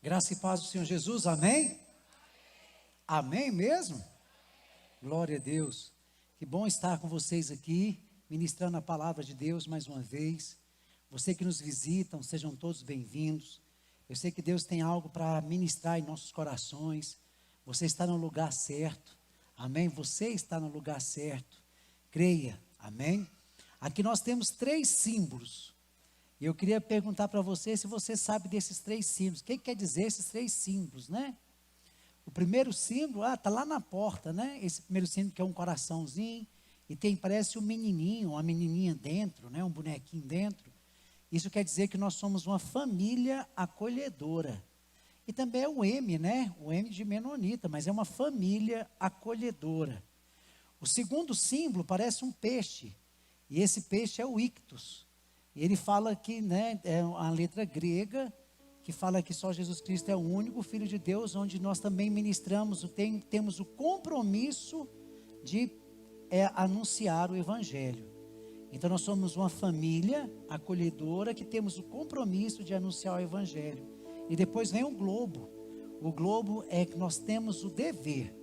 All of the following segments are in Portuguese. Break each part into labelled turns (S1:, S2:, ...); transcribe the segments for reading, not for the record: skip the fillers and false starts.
S1: Graça e paz do Senhor Jesus, amém? Amém mesmo? Glória a Deus. Que bom estar com vocês aqui, ministrando a palavra de Deus mais uma vez. Você que nos visitam, sejam todos bem-vindos. Eu sei que Deus tem algo para ministrar em nossos corações. Você está no lugar certo, amém? Você está no lugar certo, creia, amém? Aqui nós temos 3 símbolos. E eu queria perguntar para você se você sabe desses 3 símbolos. O que quer dizer esses 3 símbolos, né? O primeiro símbolo, está lá na porta, né? Esse primeiro símbolo que é um coraçãozinho. E parece um menininho, uma menininha dentro, né? Um bonequinho dentro. Isso quer dizer que nós somos uma família acolhedora. E também é o M, né? O M de Menonita, mas é uma família acolhedora. O segundo símbolo parece um peixe. E esse peixe é o ictus. E ele fala que, né, é uma letra grega, que fala que só Jesus Cristo é o único Filho de Deus, onde nós também ministramos, temos o compromisso de anunciar o Evangelho. Então nós somos uma família acolhedora que temos o compromisso de anunciar o Evangelho. E depois vem o globo. O globo é que nós temos o dever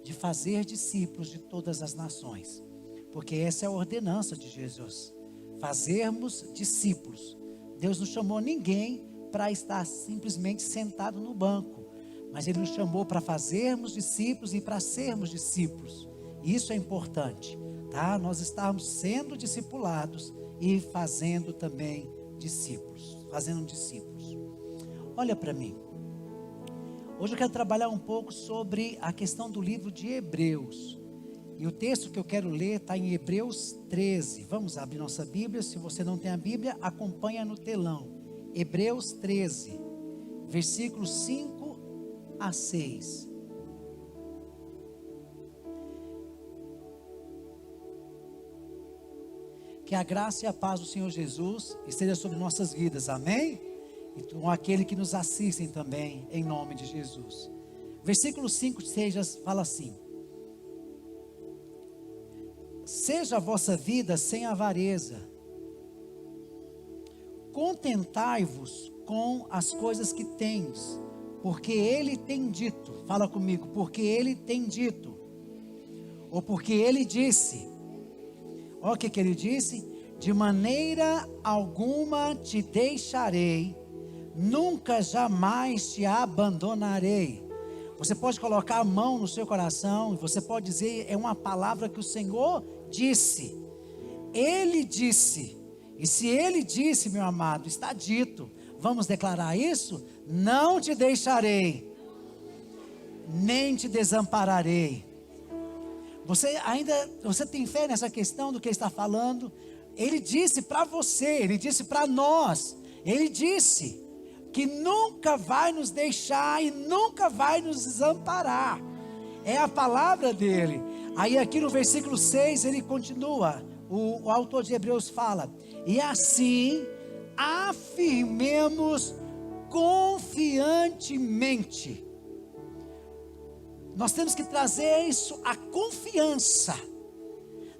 S1: de fazer discípulos de todas as nações. Porque essa é a ordenança de Jesus. Fazermos discípulos. Deus não chamou ninguém para estar simplesmente sentado no banco, mas Ele nos chamou para fazermos discípulos e para sermos discípulos. Isso é importante, tá? Nós estarmos sendo discipulados e fazendo também discípulos, fazendo discípulos. Olha para mim. Hoje eu quero trabalhar um pouco sobre a questão do livro de Hebreus. E o texto que eu quero ler está em Hebreus 13. Vamos abrir nossa Bíblia. Se você não tem a Bíblia, acompanha no telão. Hebreus 13, versículos 5 a 6. Que a graça e a paz do Senhor Jesus esteja sobre nossas vidas. Amém? E com aquele que nos assistem também, em nome de Jesus. Versículo 5 fala assim: seja a vossa vida sem avareza, contentai-vos com as coisas que tendes, porque Ele tem dito, fala comigo, porque Ele tem dito, ou porque Ele disse. Olha o que Ele disse: de maneira alguma te deixarei, nunca jamais te abandonarei. Você pode colocar a mão no seu coração e você pode dizer, é uma palavra que o Senhor disse. Ele disse. E se Ele disse, meu amado, está dito. Vamos declarar isso? Não te deixarei, nem te desampararei. Você tem fé nessa questão do que Ele está falando? Ele disse para você, Ele disse para nós. Ele disse que nunca vai nos deixar e nunca vai nos desamparar. É a palavra dele. Aí aqui no versículo 6 ele continua, o autor de Hebreus fala: e assim afirmemos confiantemente. Nós temos que trazer isso, a confiança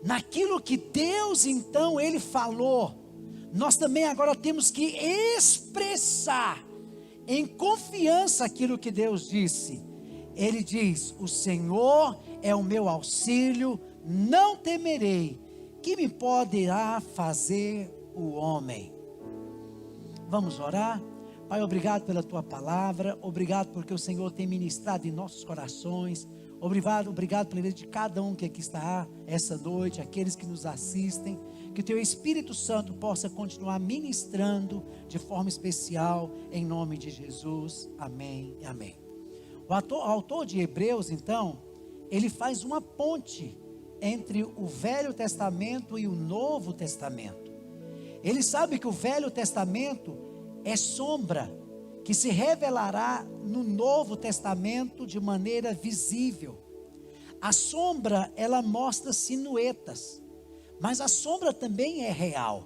S1: naquilo que Deus então Ele falou. Nós também agora temos que expressar em confiança aquilo que Deus disse. Ele diz: o Senhor é o meu auxílio, não temerei, que me poderá fazer o homem. Vamos orar? Pai, obrigado pela Tua palavra, obrigado porque o Senhor tem ministrado em nossos corações. Obrigado pela vida de cada um que aqui está essa noite, aqueles que nos assistem. Que o Teu Espírito Santo possa continuar ministrando de forma especial, em nome de Jesus. Amém e amém. O autor de Hebreus, então, ele faz uma ponte entre o Velho Testamento e o Novo Testamento. Ele sabe que o Velho Testamento é sombra, que se revelará no Novo Testamento de maneira visível. A sombra, ela mostra silhuetas, mas a sombra também é real.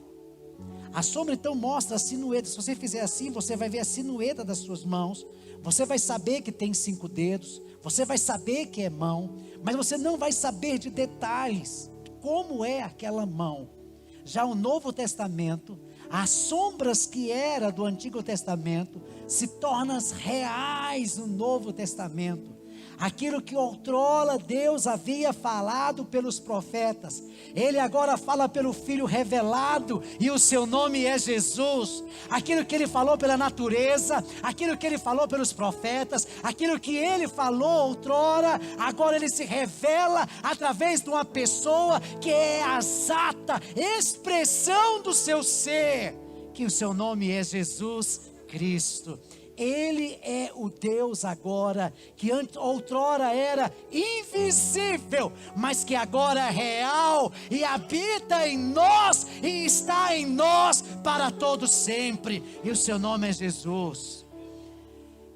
S1: A sombra então mostra a silhueta. Se você fizer assim, você vai ver a silhueta das suas mãos. Você vai saber que tem 5 dedos. Você vai saber que é mão. Mas você não vai saber de detalhes, como é aquela mão. Já o Novo Testamento, as sombras que era do Antigo Testamento se tornam reais no Novo Testamento. Aquilo que outrora Deus havia falado pelos profetas, Ele agora fala pelo Filho revelado, e o seu nome é Jesus. Aquilo que Ele falou pela natureza, aquilo que Ele falou pelos profetas, aquilo que Ele falou outrora, agora Ele se revela através de uma pessoa que é a exata expressão do seu ser, que o seu nome é Jesus Cristo. Ele é o Deus agora, que outrora era invisível, mas que agora é real, e habita em nós, e está em nós para todo sempre, e o seu nome é Jesus.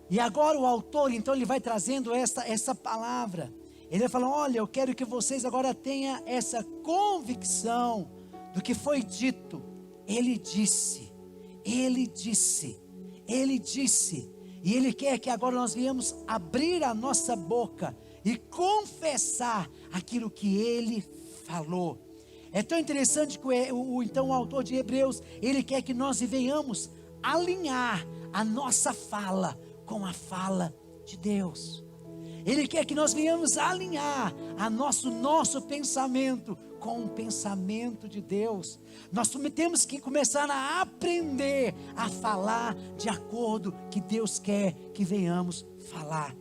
S1: E agora o autor, então, ele vai trazendo essa palavra, ele vai falando: olha, eu quero que vocês agora tenham essa convicção do que foi dito. Ele disse, e Ele quer que agora nós venhamos abrir a nossa boca e confessar aquilo que Ele falou. É tão interessante que então o autor de Hebreus, ele quer que nós venhamos alinhar a nossa fala com a fala de Deus. Ele quer que nós venhamos alinhar a nosso pensamento com o pensamento de Deus. Nós temos que começar a aprender a falar de acordo que Deus quer que venhamos falar.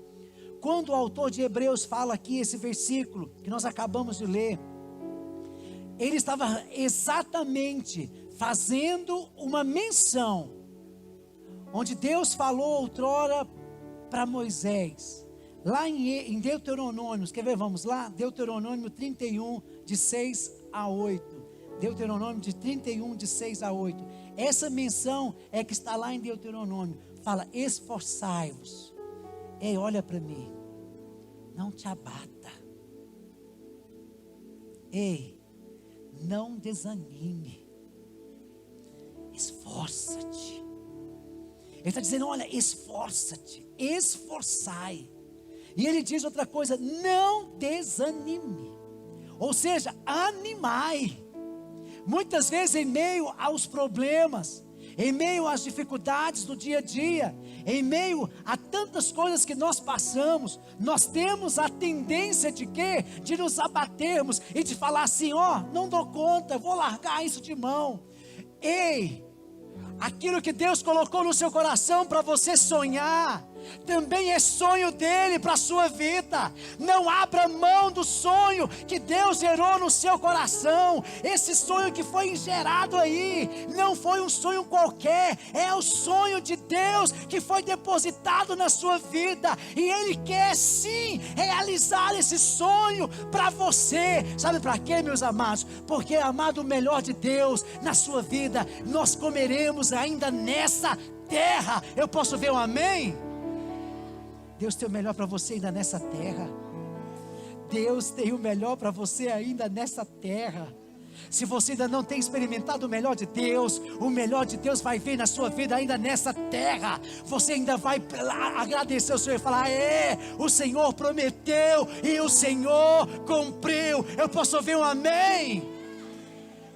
S1: Quando o autor de Hebreus fala aqui esse versículo que nós acabamos de ler, ele estava exatamente fazendo uma menção, onde Deus falou outrora para Moisés, lá em Deuteronômio, quer ver, vamos lá? Deuteronômio 31, de 6 a 8. Deuteronômio de 31, de 6 a 8. Essa menção é que está lá em Deuteronômio. Fala: esforçai-vos. Ei, olha para mim. Não te abata. Ei, não desanime. Esforça-te. Ele está dizendo: olha, esforça-te, esforçai. E ele diz outra coisa: não desanime. Ou seja, animai. Muitas vezes, em meio aos problemas, em meio às dificuldades do dia a dia, em meio a tantas coisas que nós passamos, nós temos a tendência de quê? De nos abatermos e de falar assim: ó, não dou conta, vou largar isso de mão. Ei, aquilo que Deus colocou no seu coração para você sonhar, também é sonho dele para a sua vida. Não abra mão do sonho que Deus gerou no seu coração. Esse sonho que foi gerado aí, não foi um sonho qualquer, é o sonho de Deus que foi depositado na sua vida, e Ele quer sim realizar esse sonho para você. Sabe para quê, meus amados? Porque, amado, o melhor de Deus na sua vida, nós comeremos ainda nessa terra. Eu posso ver um amém? Deus tem o melhor para você ainda nessa terra. Deus tem o melhor para você ainda nessa terra. Se você ainda não tem experimentado o melhor de Deus, o melhor de Deus vai vir na sua vida ainda nessa terra. Você ainda vai agradecer o Senhor e falar: o Senhor prometeu e o Senhor cumpriu. Eu posso ouvir um amém?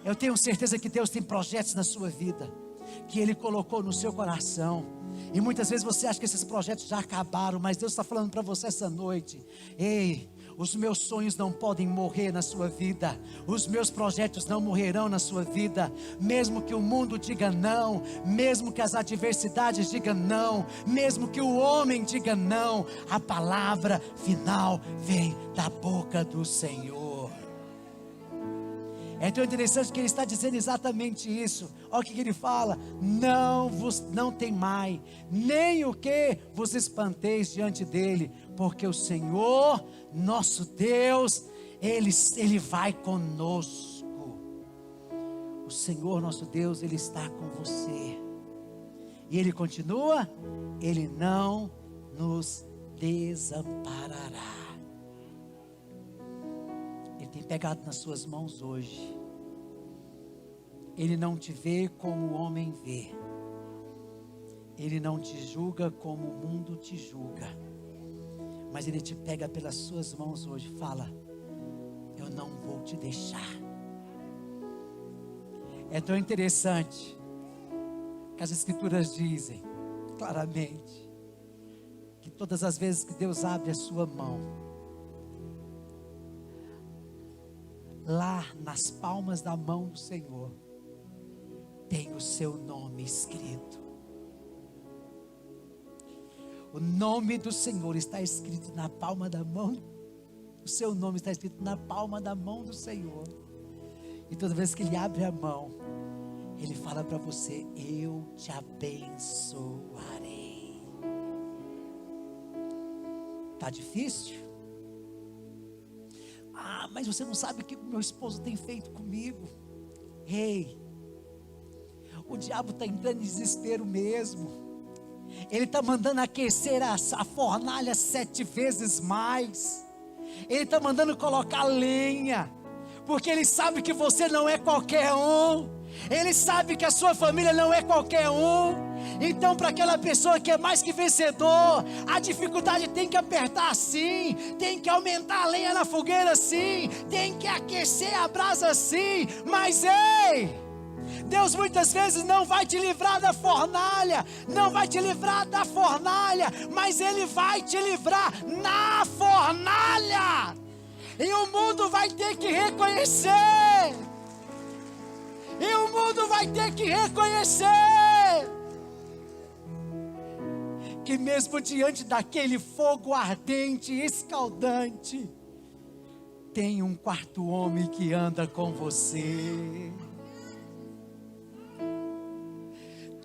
S1: Eu tenho certeza que Deus tem projetos na sua vida, que Ele colocou no seu coração. E muitas vezes você acha que esses projetos já acabaram, mas Deus está falando para você essa noite: ei, os meus sonhos não podem morrer na sua vida, os meus projetos não morrerão na sua vida, mesmo que o mundo diga não, mesmo que as adversidades digam não, mesmo que o homem diga não, a palavra final vem da boca do Senhor. É tão interessante que ele está dizendo exatamente isso. Olha o que ele fala: não temai, nem o que vos espanteis diante dele, porque o Senhor, nosso Deus, Ele vai conosco. O Senhor, nosso Deus, Ele está com você. E Ele continua: Ele não nos desamparará. Ele tem pegado nas suas mãos hoje. Ele não te vê como o homem vê. Ele não te julga como o mundo te julga. Mas Ele te pega pelas suas mãos hoje e fala: eu não vou te deixar. É tão interessante que as Escrituras dizem, claramente que todas as vezes que Deus abre a sua mão, lá nas palmas da mão do Senhor, tem o seu nome escrito. O nome do Senhor está escrito na palma da mão. O seu nome está escrito na palma da mão do Senhor. E toda vez que Ele abre a mão, Ele fala para você: eu te abençoarei. Está difícil? Ah, mas você não sabe o que meu esposo tem feito comigo. Ei, o diabo está entrando em desespero mesmo. Ele está mandando aquecer a fornalha 7 vezes mais. Ele está mandando colocar lenha, porque Ele sabe que você não é qualquer um. Ele sabe que a sua família não é qualquer um. Então, para aquela pessoa que é mais que vencedor, a dificuldade tem que apertar sim, tem que aumentar a lenha na fogueira sim, tem que aquecer a brasa sim. Mas ei, Deus muitas vezes não vai te livrar da fornalha, não vai te livrar da fornalha, mas Ele vai te livrar na fornalha. E o mundo vai ter que reconhecer. E o mundo vai ter que reconhecer que mesmo diante daquele fogo ardente, escaldante, tem um quarto homem que anda com você.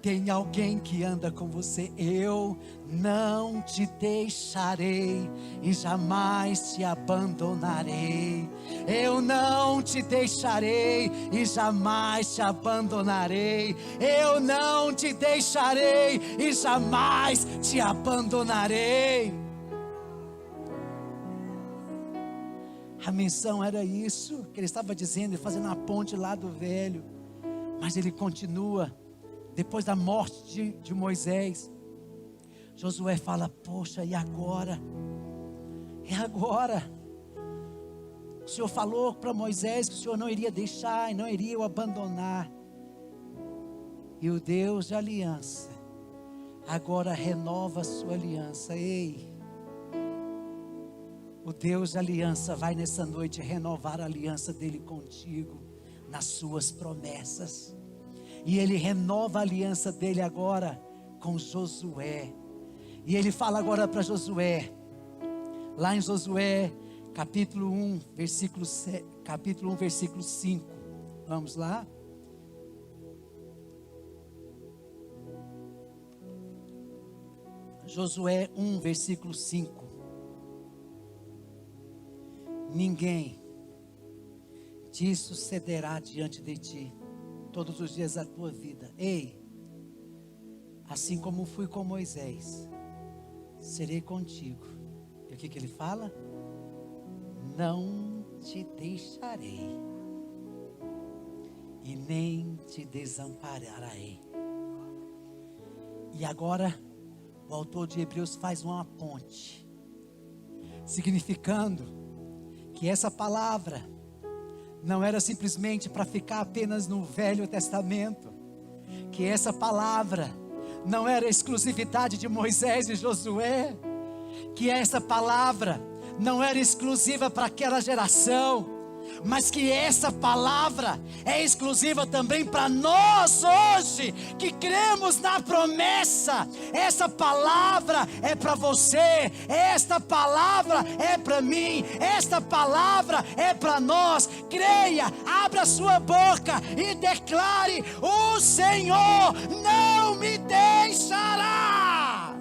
S1: Tem alguém que anda com você. Eu não te deixarei e jamais te abandonarei. Eu não te deixarei e jamais te abandonarei. Eu não te deixarei e jamais te abandonarei. A menção era isso que ele estava dizendo, fazendo a ponte lá do velho. Mas ele continua. Depois da morte de Moisés, Josué fala: poxa, e agora? E agora? O Senhor falou para Moisés que o Senhor não iria deixar e não iria o abandonar. E o Deus de aliança agora renova a sua aliança. Ei, o Deus de aliança vai nessa noite renovar a aliança dele contigo, nas suas promessas. E Ele renova a aliança dele agora com Josué. E Ele fala agora para Josué, lá em Josué, capítulo 1, versículo 5. Vamos lá? Josué 1, versículo 5. Ninguém te sucederá diante de ti todos os dias da tua vida. Ei, assim como fui com Moisés, serei contigo. E o que ele fala? Não te deixarei e nem te desampararei. E agora o autor de Hebreus faz uma ponte, significando que essa palavra não era simplesmente para ficar apenas no Velho Testamento, que essa palavra não era exclusividade de Moisés e Josué, que essa palavra não era exclusiva para aquela geração, mas que essa palavra é exclusiva também para nós hoje, que cremos na promessa. Essa palavra é para você, esta palavra é para mim, esta palavra é para nós. Creia, abra a sua boca e declare: o Senhor não me deixará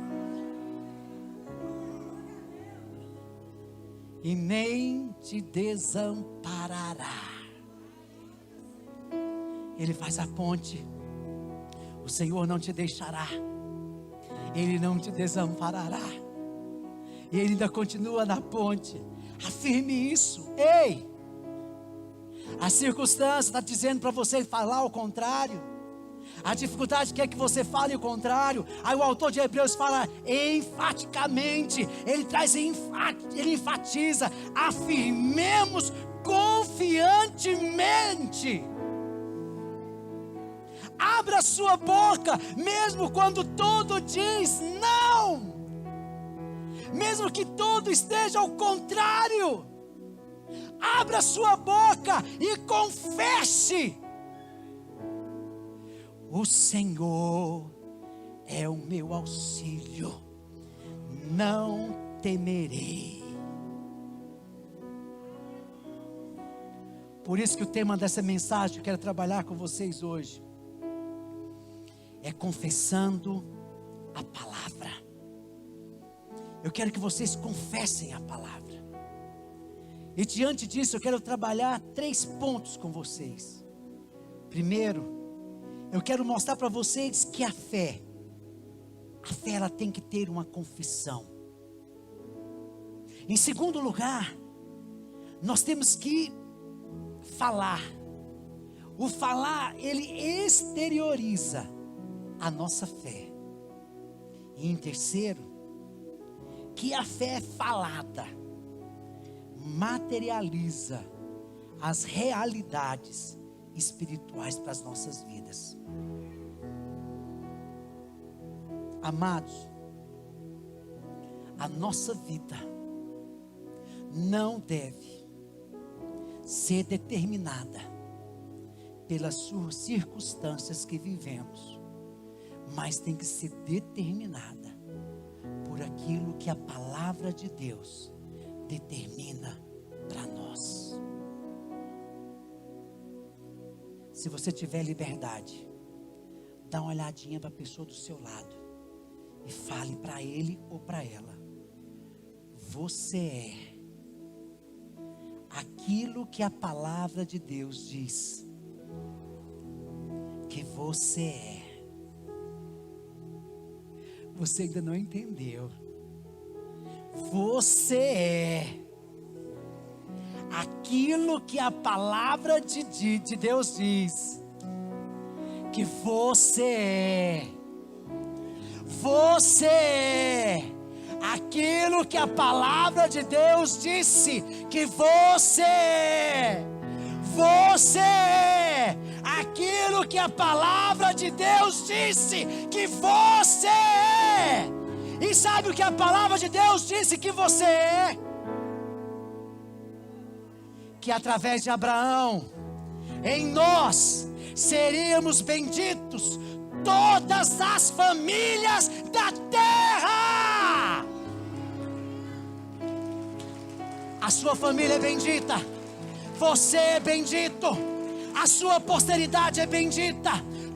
S1: e nem te desamparará. Ele faz a ponte. O Senhor não te deixará, Ele não te desamparará. E Ele ainda continua na ponte. Afirme isso. Ei, a circunstância está dizendo para você falar o contrário. A dificuldade quer que você fale o contrário. Aí o autor de Hebreus fala enfaticamente. Ele enfatiza: afirmemos confiantemente. Abra sua boca, mesmo quando tudo diz não. Mesmo que tudo esteja ao contrário. Abra sua boca e confesse: o Senhor é o meu auxílio, não temerei. Por isso que o tema dessa mensagem que eu quero trabalhar com vocês hoje é confessando a palavra. Eu quero que vocês confessem a palavra. E diante disso eu quero trabalhar 3 pontos com vocês. Primeiro, eu quero mostrar para vocês que a fé ela tem que ter uma confissão. Em segundo lugar, nós temos que falar. O falar, ele exterioriza a nossa fé. E em terceiro, que a fé falada materializa as realidades espirituais para as nossas vidas. Amados, a nossa vida não deve ser determinada pelas suas circunstâncias que vivemos, mas tem que ser determinada por aquilo que a palavra de Deus determina para nós. Se você tiver liberdade, dá uma olhadinha para a pessoa do seu lado e fale para ele ou para ela: você é aquilo que a palavra de Deus diz que você é. Você ainda não entendeu. Você é aquilo que a palavra de Deus diz que você é. Você é aquilo que a palavra de Deus disse que você é. Você é aquilo que a palavra de Deus disse que você é. E sabe o que a palavra de Deus disse que você é? Que através de Abraão, em nós seríamos benditos todas as famílias da terra. A sua família é bendita, você é bendito, a sua posteridade é bendita.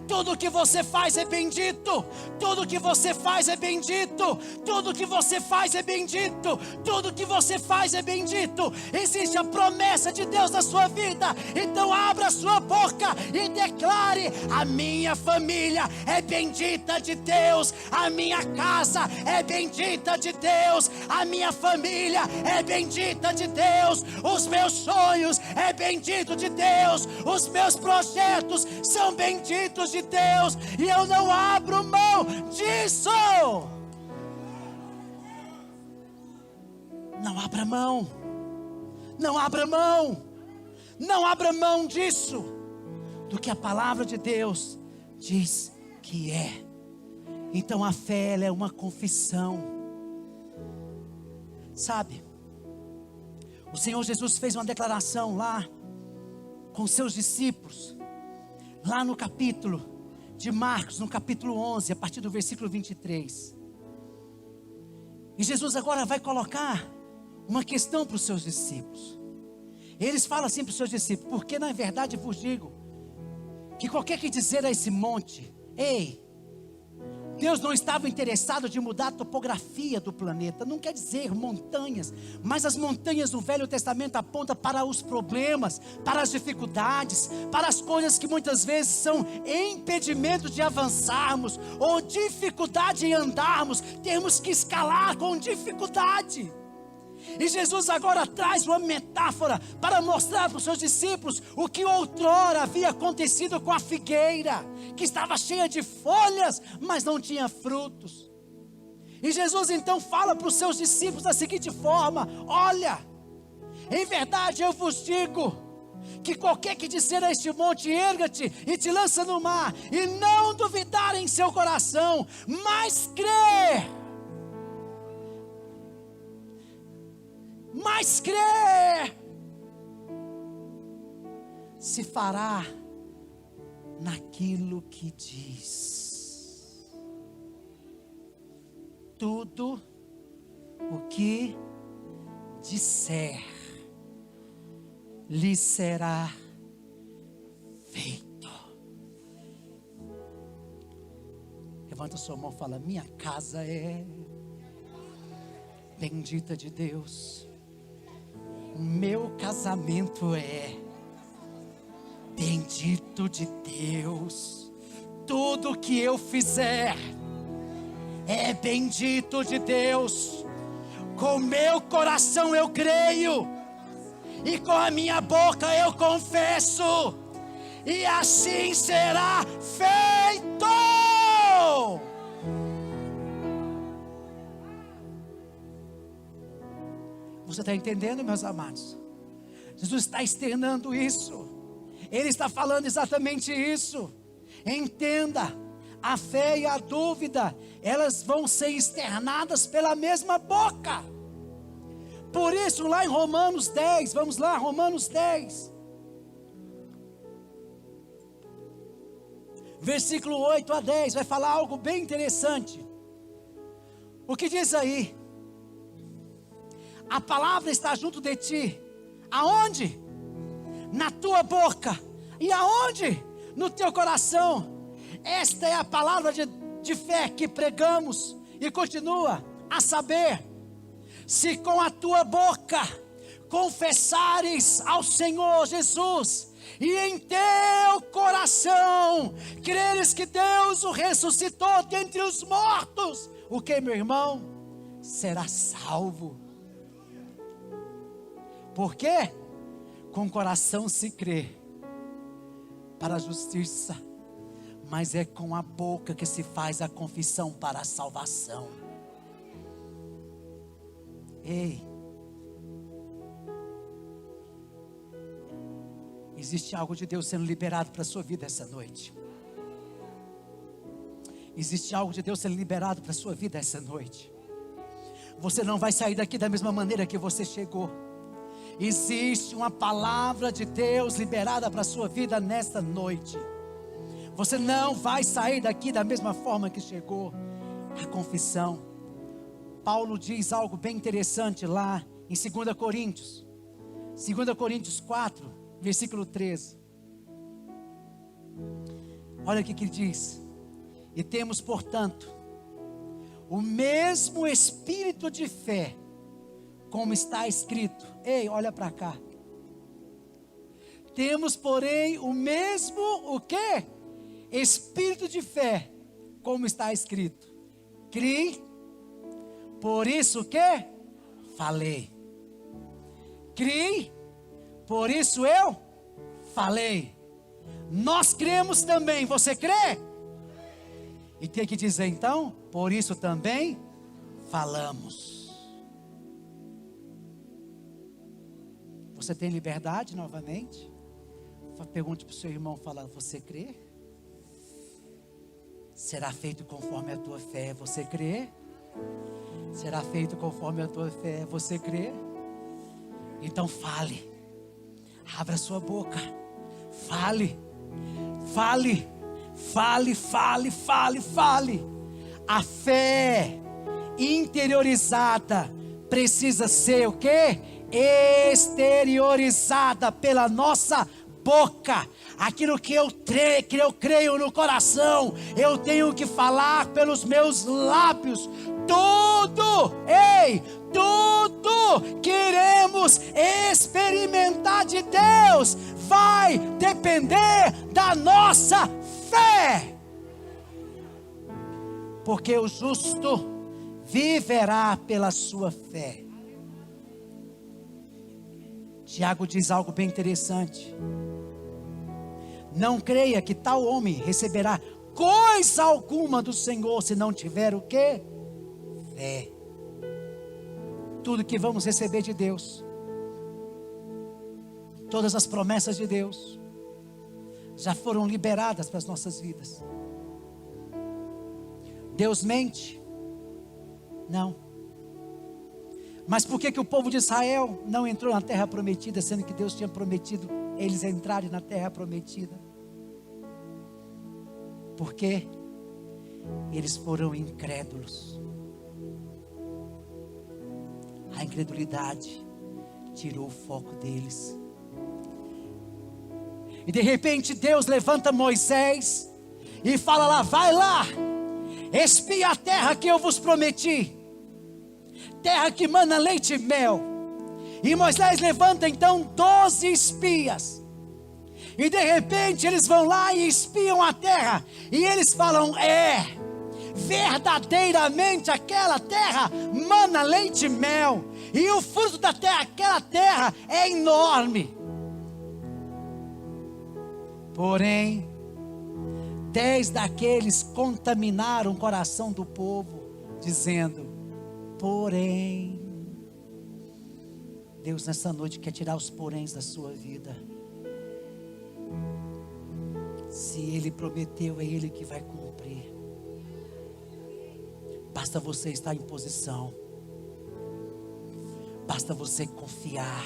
S1: Tudo que você faz é bendito. Tudo que você faz é bendito. Tudo que você faz é bendito. Tudo que você faz é bendito. Existe a promessa de Deus na sua vida. Então abra a sua boca e declare: a minha família é bendita de Deus. A minha casa é bendita de Deus. A minha família é bendita de Deus. Os meus sonhos é bendito de Deus. Os meus projetos são benditos de Deus, e eu não abro mão disso. Não abra mão. Não abra mão. Não abra mão disso, do que a palavra de Deus diz que é. Então a fé, ela é uma confissão. Sabe, o Senhor Jesus fez uma declaração lá com seus discípulos, lá no capítulo de Marcos, no capítulo 11, a partir do versículo 23. E Jesus agora vai colocar uma questão para os seus discípulos. Eles falam assim para os seus discípulos: porque na verdade vos digo, que qualquer que dizer a esse monte: ei, Deus não estava interessado de mudar a topografia do planeta. Não quer dizer montanhas, mas as montanhas do Velho Testamento apontam para os problemas, para as dificuldades, para as coisas que muitas vezes são impedimentos de avançarmos, ou dificuldade em andarmos. Temos que escalar com dificuldade. E Jesus agora traz uma metáfora para mostrar para os seus discípulos o que outrora havia acontecido com a figueira, que estava cheia de folhas, mas não tinha frutos. E Jesus então fala para os seus discípulos da seguinte forma: olha, em verdade eu vos digo, que qualquer que disser a este monte, erga-te e te lança no mar, e não duvidar em seu coração, mas crer, se fará naquilo que diz. Tudo o que disser lhe será feito. Levanta sua mão e fala: minha casa é bendita de Deus. O meu casamento é bendito de Deus. Tudo que eu fizer é bendito de Deus. Com meu coração eu creio, e com a minha boca eu confesso, e assim será feito. Você está entendendo, meus amados? Jesus está externando isso. Ele está falando exatamente isso. Entenda, a fé e a dúvida, elas vão ser externadas pela mesma boca. Por isso, lá em Romanos 10, vamos lá, Romanos 10, versículo 8 a 10, vai falar algo bem interessante. O que diz aí? A palavra está junto de ti. Aonde? Na tua boca. E aonde? No teu coração. Esta é a palavra de fé que pregamos. E continua, a saber, se com a tua boca confessares ao Senhor Jesus, e em teu coração creres que Deus o ressuscitou dentre os mortos, o que, meu irmão? Será salvo. Por quê? Com o coração se crê para a justiça, mas é com a boca que se faz a confissão para a salvação. Ei, existe algo de Deus sendo liberado para a sua vida essa noite. Existe algo de Deus sendo liberado para a sua vida essa noite. Você não vai sair daqui da mesma maneira que você chegou. Existe uma palavra de Deus liberada para a sua vida nesta noite. Você não vai sair daqui da mesma forma que chegou. A confissão. Paulo diz algo bem interessante lá em 2 Coríntios. 2 Coríntios 4, versículo 13. Olha o que ele diz. E temos, portanto, o mesmo espírito de fé, como está escrito. Ei, olha para cá. Temos, porém, o mesmo, o quê? Espírito de fé, como está escrito. Criei, por isso que falei. Criei, por isso eu falei. Nós cremos também, você crê? E tem que dizer então, por isso também falamos. Você tem liberdade novamente? Pergunte para o seu irmão, fala, você crê? Será feito conforme a tua fé, você crê? Será feito conforme a tua fé, você crê? Então fale, abra sua boca, fale, fale, fale, fale, fale, fale. A fé interiorizada precisa ser o quê? Exteriorizada pela nossa boca. Aquilo que eu creio no coração, eu tenho que falar pelos meus lábios. Tudo queremos experimentar de Deus, vai depender da nossa fé. Porque o justo viverá pela sua fé. Tiago diz algo bem interessante. Não creia que tal homem receberá coisa alguma do Senhor se não tiver o quê? Fé. Tudo que vamos receber de Deus Todas as promessas de Deus já foram liberadas para as nossas vidas. Deus mente? Não. Mas por que o povo de Israel não entrou na terra prometida, sendo que Deus tinha prometido eles entrarem na terra prometida? Porque eles foram incrédulos. A incredulidade tirou o foco deles. E de repente Deus levanta Moisés e fala lá: vai lá, espia a terra que eu vos prometi, terra que mana leite e mel. E Moisés levanta então 12 espias. E de repente eles vão lá e espiam a terra. E eles falam: verdadeiramente aquela terra mana leite e mel. E o fruto da terra, aquela terra é enorme. Porém, 10 daqueles contaminaram o coração do povo, dizendo: porém. Deus nessa noite quer tirar os poréns da sua vida. Se Ele prometeu, é Ele que vai cumprir. Basta você estar em posição. Basta você confiar.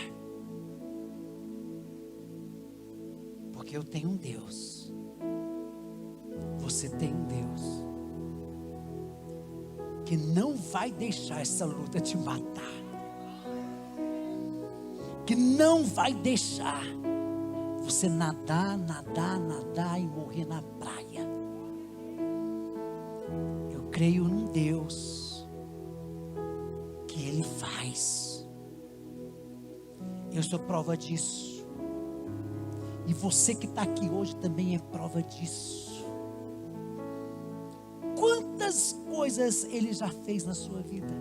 S1: Porque eu tenho um Deus. Você tem um Deus que não vai deixar essa luta te matar. Que não vai deixar você nadar e morrer na praia. Eu creio num Deus que Ele faz. Eu sou prova disso. E você que está aqui hoje também é prova disso. Quantas coisas Ele já fez na sua vida?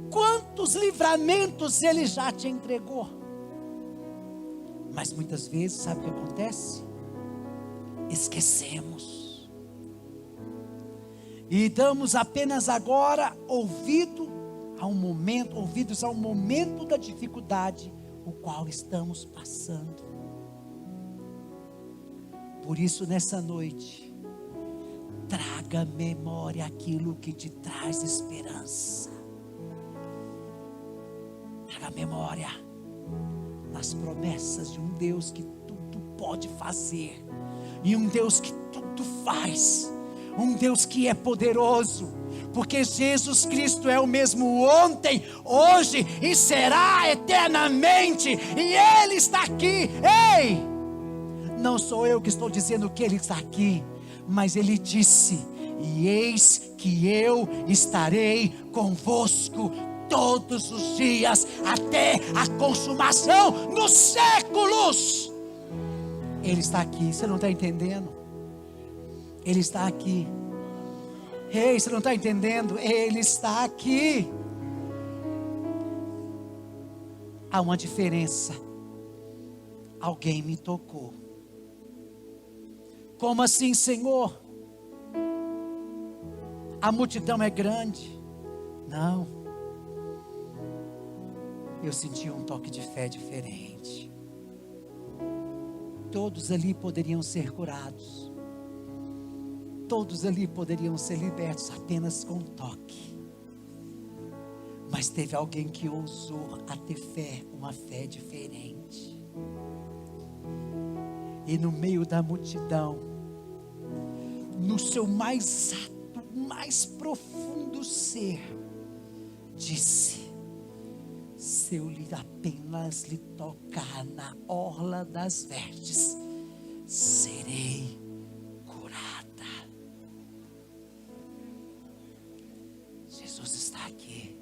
S1: Quantos livramentos Ele já te entregou? Mas muitas vezes, sabe o que acontece? Esquecemos. E damos apenas agora ouvidos ao momento da dificuldade, o qual estamos passando. Por isso, nessa noite, traga à memória aquilo que te traz esperança. Traga à memória nas promessas de um Deus que tudo pode fazer, e um Deus que tudo faz, um Deus que é poderoso, porque Jesus Cristo é o mesmo ontem, hoje e será eternamente, e Ele está aqui. Ei, não sou eu que estou dizendo que Ele está aqui, mas Ele disse: e eis que eu estarei convosco todos os dias, até a consumação dos séculos. Ele está aqui, você não está entendendo? Ele está aqui. Ei, você não está entendendo? Ele está aqui. Há uma diferença. Alguém me tocou. Como assim, Senhor? A multidão é grande. Não. Eu senti um toque de fé diferente. Todos ali poderiam ser curados. Todos ali poderiam ser libertos apenas com um toque. Mas teve alguém que ousou a ter fé, uma fé diferente. E no meio da multidão, no seu mais profundo ser, disse: se eu apenas lhe tocar na orla das vestes, serei curada. Jesus está aqui.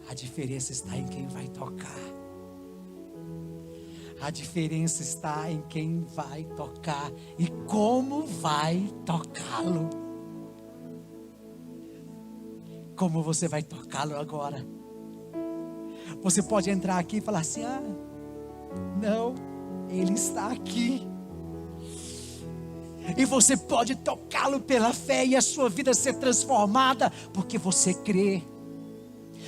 S1: A diferença está em quem vai tocar. A diferença está em quem vai tocar e como vai tocá-lo. Como você vai tocá-lo agora? Você pode entrar aqui e falar assim: não, Ele está aqui. E você pode tocá-lo pela fé e a sua vida ser transformada, porque você crê.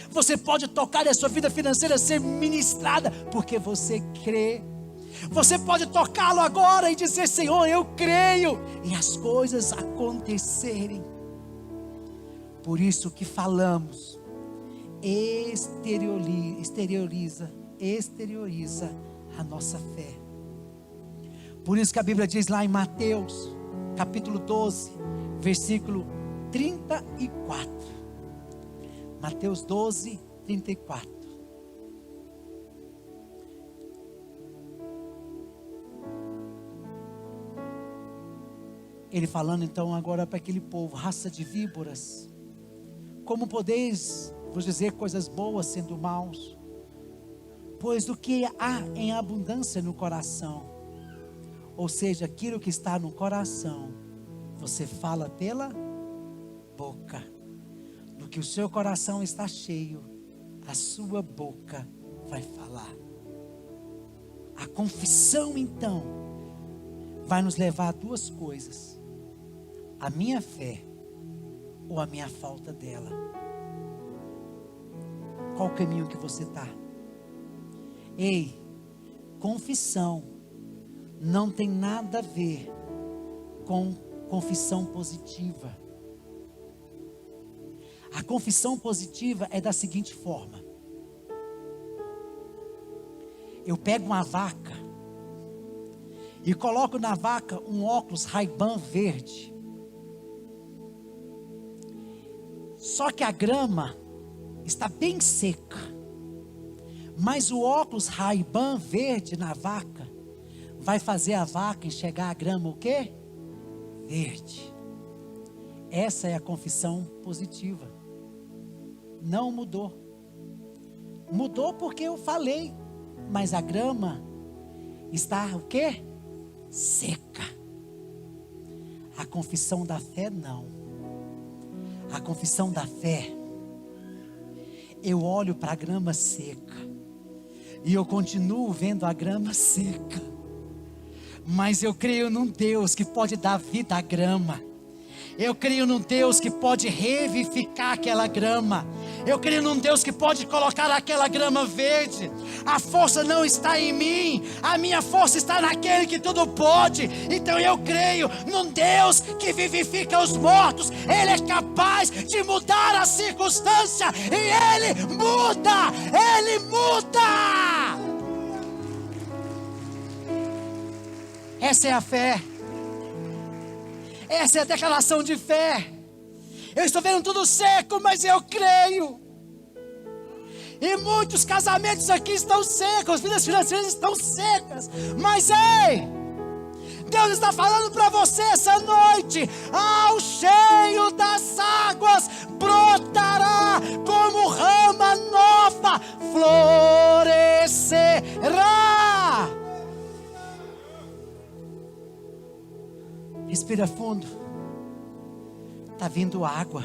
S1: Você pode tocar e a sua vida financeira ser ministrada, porque você crê. Você pode tocá-lo agora e dizer: Senhor, eu creio, e as coisas acontecerem. Por isso que falamos, exterioriza a nossa fé. Por isso que a Bíblia diz lá em Mateus, capítulo 12, versículo 34. Mateus 12, 34. Ele falando então agora para aquele povo: raça de víboras, como podeis vos dizer coisas boas sendo maus? Pois do que há em abundância no coração, ou seja, aquilo que está no coração, você fala pela boca. Do que o seu coração está cheio, a sua boca vai falar. A confissão então vai nos levar a duas coisas: a minha fé ou a minha falta dela. Qual o caminho que você está? Ei, confissão não tem nada a ver com confissão positiva. A confissão positiva é da seguinte forma: eu pego uma vaca e coloco na vaca um óculos Ray-Ban verde. Só que a grama está bem seca, mas o óculos Ray-Ban verde na vaca vai fazer a vaca enxergar a grama o quê? Verde. Essa é a confissão positiva. Não mudou. Mudou porque eu falei, mas a grama está o quê? Seca. A confissão da fé não. A confissão da fé, eu olho para a grama seca e eu continuo vendo a grama seca, mas eu creio num Deus que pode dar vida à grama. Eu creio num Deus que pode revivificar aquela grama. Eu creio num Deus que pode colocar aquela grama verde. A força não está em mim, a minha força está naquele que tudo pode. Então eu creio num Deus que vivifica os mortos. Ele é capaz de mudar a circunstância, e Ele muda, Ele muda. Essa é a fé. Essa é a declaração de fé. Eu estou vendo tudo seco, mas eu creio. E muitos casamentos aqui estão secos, as vidas financeiras estão secas. Mas ei, Deus está falando para você essa noite: ao cheio das águas brotará como rama nova, florescerá. Respira fundo. Está vindo água.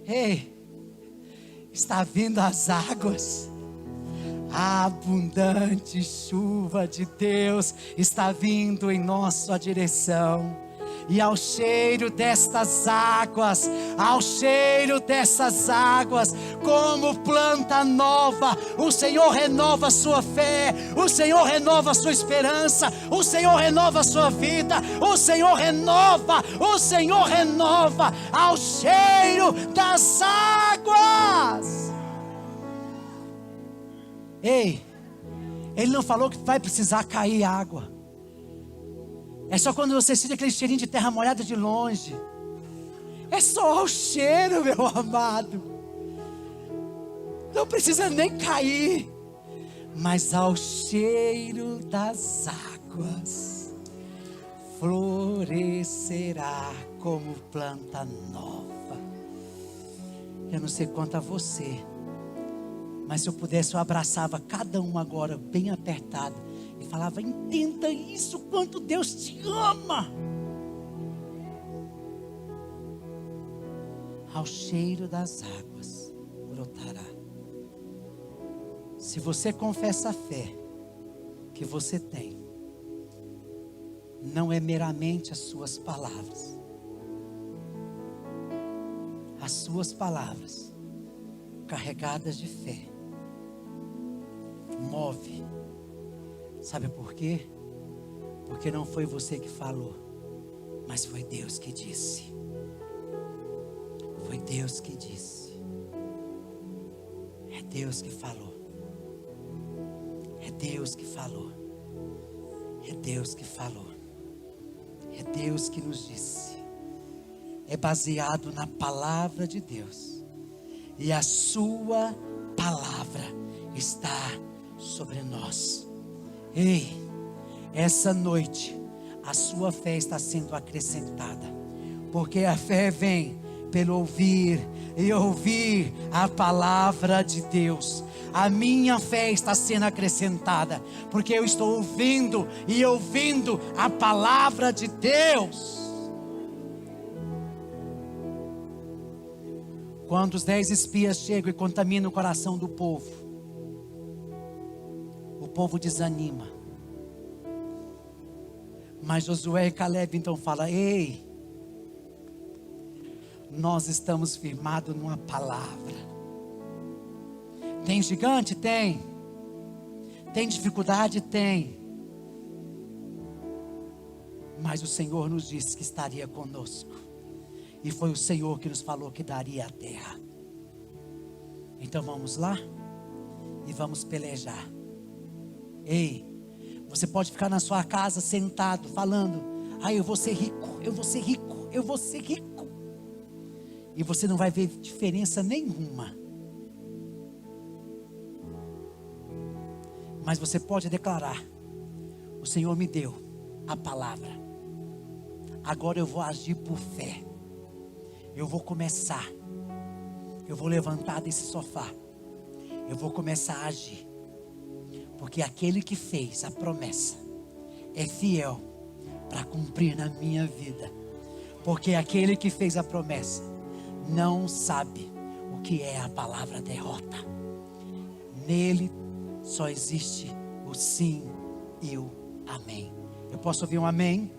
S1: Ei, está vindo as águas. A abundante chuva de Deus está vindo em nossa direção. E ao cheiro destas águas, como planta nova, o Senhor renova a sua fé, o Senhor renova a sua esperança, o Senhor renova a sua vida, o Senhor renova, ao cheiro das águas. Ei, Ele não falou que vai precisar cair água. É só quando você sente aquele cheirinho de terra molhada de longe. É só o cheiro, meu amado. Não precisa nem cair. Mas ao cheiro das águas, florescerá como planta nova. Eu não sei quanto a você, mas se eu pudesse, eu abraçava cada um agora bem apertado e falava: entenda isso, quanto Deus te ama. Ao cheiro das águas brotará. Se você confessa a fé que você tem, não é meramente as suas palavras. As suas palavras carregadas de fé. Move. Sabe por quê? Porque não foi você que falou, mas foi Deus que disse. Foi Deus que disse. É Deus que falou. É Deus que falou. É Deus que falou. É Deus que nos disse. É baseado na palavra de Deus. E a sua palavra está sobre nós. Ei, essa noite a sua fé está sendo acrescentada. Porque a fé vem pelo ouvir e ouvir a palavra de Deus. A minha fé está sendo acrescentada, porque eu estou ouvindo e ouvindo a palavra de Deus. Quando os 10 espias chegam e contaminam o coração do povo, o povo desanima. Mas Josué e Caleb então falam: ei, nós estamos firmados numa palavra. Tem gigante? Tem. Tem dificuldade? Tem. Mas o Senhor nos disse que estaria conosco. E foi o Senhor que nos falou que daria a terra. Então vamos lá e vamos pelejar. Ei, você pode ficar na sua casa sentado falando: ah, eu vou ser rico, eu vou ser rico, eu vou ser rico. E você não vai ver diferença nenhuma. Mas você pode declarar: o Senhor me deu a palavra. Agora eu vou agir por fé. Eu vou começar. Eu vou levantar desse sofá. Eu vou começar a agir. Porque aquele que fez a promessa é fiel para cumprir na minha vida. Porque aquele que fez a promessa não sabe o que é a palavra derrota. Nele só existe o sim e o amém. Eu posso ouvir um amém?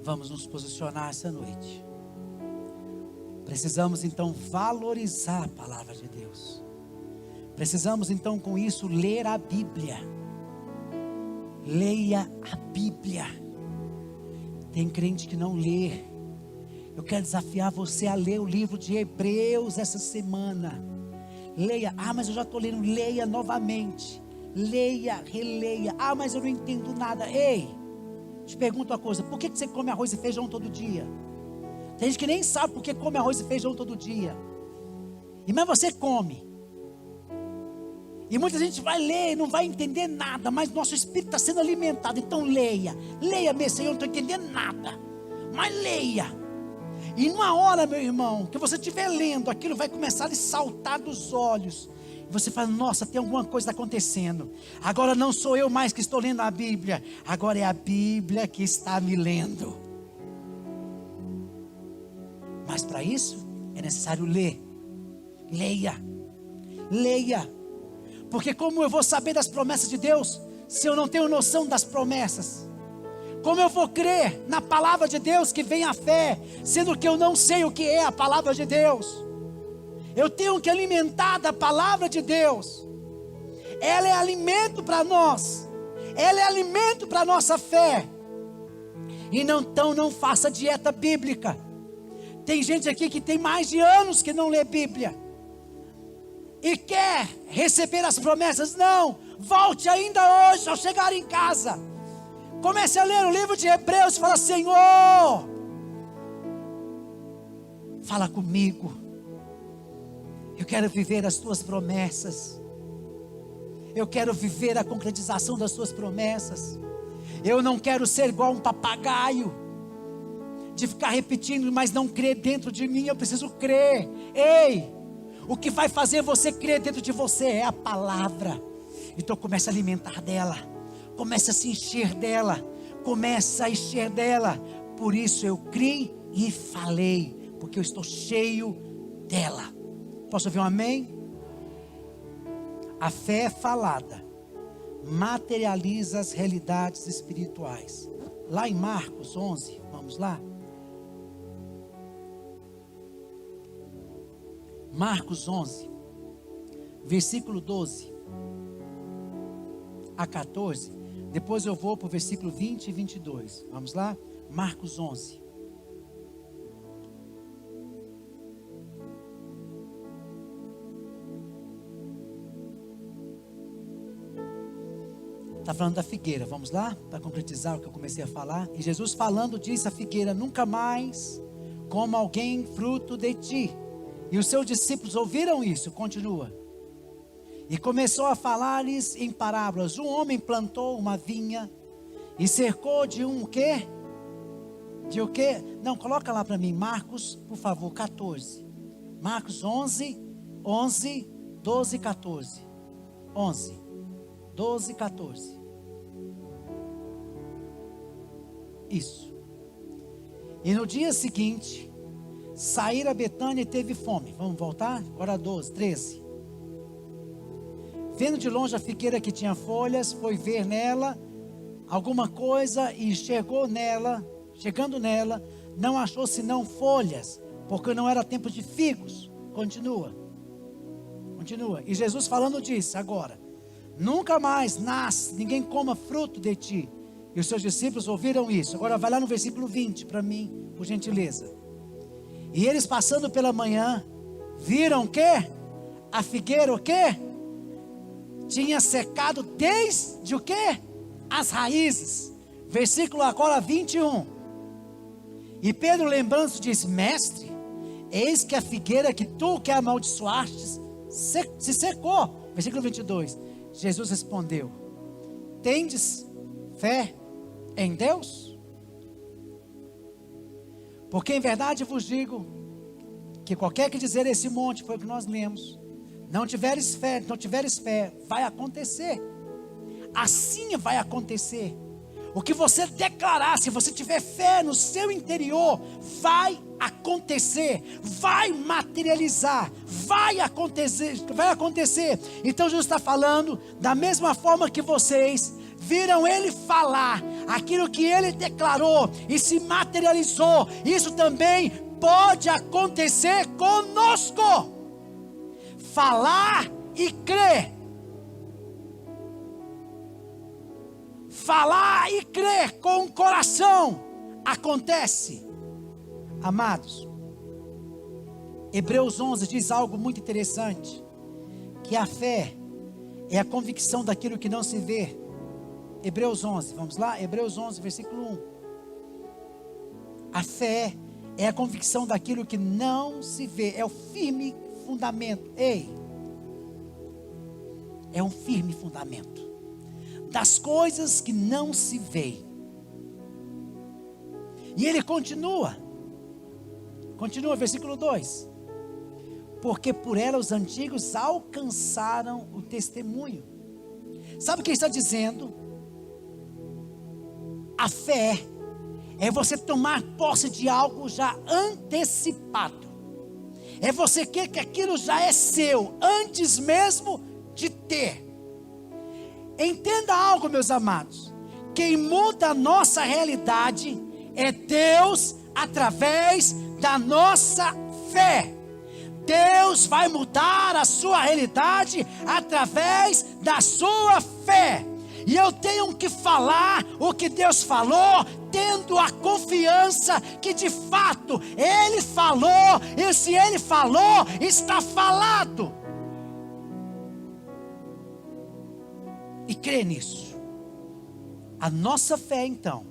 S1: Vamos nos posicionar essa noite. Precisamos então valorizar a palavra de Deus. Precisamos então com isso ler a Bíblia. Leia a Bíblia. Tem crente que não lê. Eu quero desafiar você a ler o livro de Hebreus essa semana. Leia. Ah, mas eu já estou lendo. Leia novamente. Leia, releia. Ah, mas eu não entendo nada. Ei, te pergunto uma coisa: por que você come arroz e feijão todo dia? Tem gente que nem sabe por que come arroz e feijão todo dia. Mas você come. E muita gente vai ler e não vai entender nada, mas nosso espírito está sendo alimentado. Então leia. Leia mesmo, Senhor, eu não estou entendendo nada. Mas leia. E numa hora, meu irmão, que você estiver lendo, aquilo vai começar a lhe saltar dos olhos. E você fala: nossa, tem alguma coisa acontecendo. Agora não sou eu mais que estou lendo a Bíblia. Agora é a Bíblia que está me lendo. Mas para isso é necessário ler. Leia. Leia. Porque como eu vou saber das promessas de Deus se eu não tenho noção das promessas? Como eu vou crer na palavra de Deus que vem a fé, sendo que eu não sei o que é a palavra de Deus? Eu tenho que alimentar da palavra de Deus. Ela é alimento para nós. Ela é alimento para a nossa fé. E então não faça dieta bíblica. Tem gente aqui que tem mais de anos que não lê Bíblia. E quer receber as promessas. Não, volte ainda hoje ao chegar em casa. Comece a ler o livro de Hebreus e fala: Senhor, fala comigo. Eu quero viver as tuas promessas. Eu quero viver a concretização das tuas promessas. Eu não quero ser igual um papagaio, de ficar repetindo, mas não crer dentro de mim. Eu preciso crer. Ei, o que vai fazer você crer dentro de você é a palavra. Então comece a alimentar dela. Comece a se encher dela. Comece a encher dela. Por isso eu criei e falei, porque eu estou cheio dela. Posso ouvir um amém? A fé falada materializa as realidades espirituais. Lá em Marcos 11, vamos lá. Marcos 11, versículo 12 a 14. Depois eu vou para o versículo 20 e 22. Vamos lá? Marcos 11. Está falando da figueira, vamos lá? Para concretizar o que eu comecei a falar. E Jesus falando disse à figueira: nunca mais coma alguém fruto de ti. E os seus discípulos ouviram isso, continua. E começou a falar-lhes em parábolas. Um homem plantou uma vinha e cercou de um quê? De o quê? Não, coloca lá para mim, Marcos, por favor, 14. Marcos 11, 12, 14. 11, 12, 14. Isso. E no dia seguinte, saíram a Betânia e teve fome. Vamos voltar? Agora 12, 13. Vendo de longe a figueira que tinha folhas, foi ver nela alguma coisa e chegando nela, não achou senão folhas, porque não era tempo de figos. Continua. E Jesus falando disso agora: nunca mais ninguém coma fruto de ti. E os seus discípulos ouviram isso. Agora vai lá no versículo 20 para mim, por gentileza. E eles passando pela manhã, viram que a figueira o quê? Tinha secado desde o quê? As raízes. Versículo agora 21. E Pedro lembrando disse: mestre, eis que a figueira que tu que amaldiçoaste se secou. Versículo 22. Jesus respondeu: tendes fé em Deus? Porque em verdade vos digo que qualquer que dizer esse monte, foi o que nós lemos, não tiveres fé, vai acontecer. Assim vai acontecer. O que você declarar, se você tiver fé no seu interior, vai acontecer, vai materializar, vai acontecer. Então Jesus está falando, da mesma forma que vocês viram ele falar, aquilo que ele declarou e se materializou, isso também pode acontecer conosco. Falar e crer. Falar e crer com o coração acontece. Amados, Hebreus 11 diz algo muito interessante, que a fé é a convicção daquilo que não se vê. Hebreus 11, vamos lá? Hebreus 11, versículo 1. A fé é a convicção daquilo que não se vê, é o firme fundamento. É um firme fundamento das coisas que não se veem. E ele continua, versículo 2: porque por ela os antigos alcançaram o testemunho. Sabe o que ele está dizendo? A fé é você tomar posse de algo já antecipado. É você que aquilo já é seu, antes mesmo de ter. Entenda algo, meus amados. Quem muda a nossa realidade é Deus através da nossa fé. Deus vai mudar a sua realidade através da sua fé. E eu tenho que falar o que Deus falou, tendo a confiança que de fato Ele falou, e se Ele falou, está falado. E crê nisso. A nossa fé então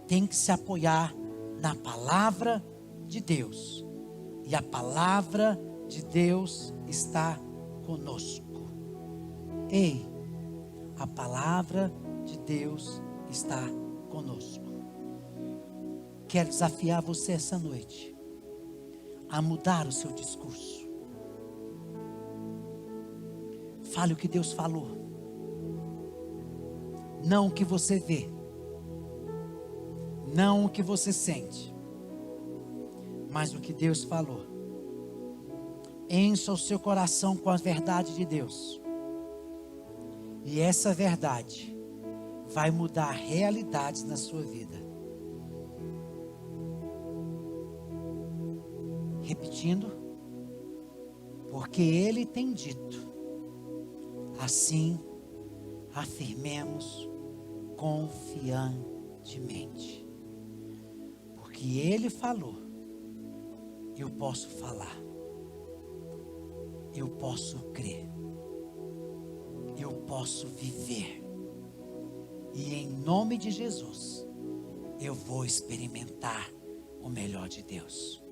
S1: tem que se apoiar na palavra de Deus. E a palavra de Deus está conosco. A palavra de Deus está conosco. Quero desafiar você essa noite a mudar o seu discurso. Fale o que Deus falou, não o que você vê, não o que você sente, mas o que Deus falou. Encha o seu coração com a verdade de Deus. E essa verdade vai mudar realidades na sua vida. Repetindo, porque Ele tem dito. Assim, afirmemos confiantemente. Porque Ele falou, eu posso falar, eu posso crer, eu posso viver. E em nome de Jesus, eu vou experimentar o melhor de Deus.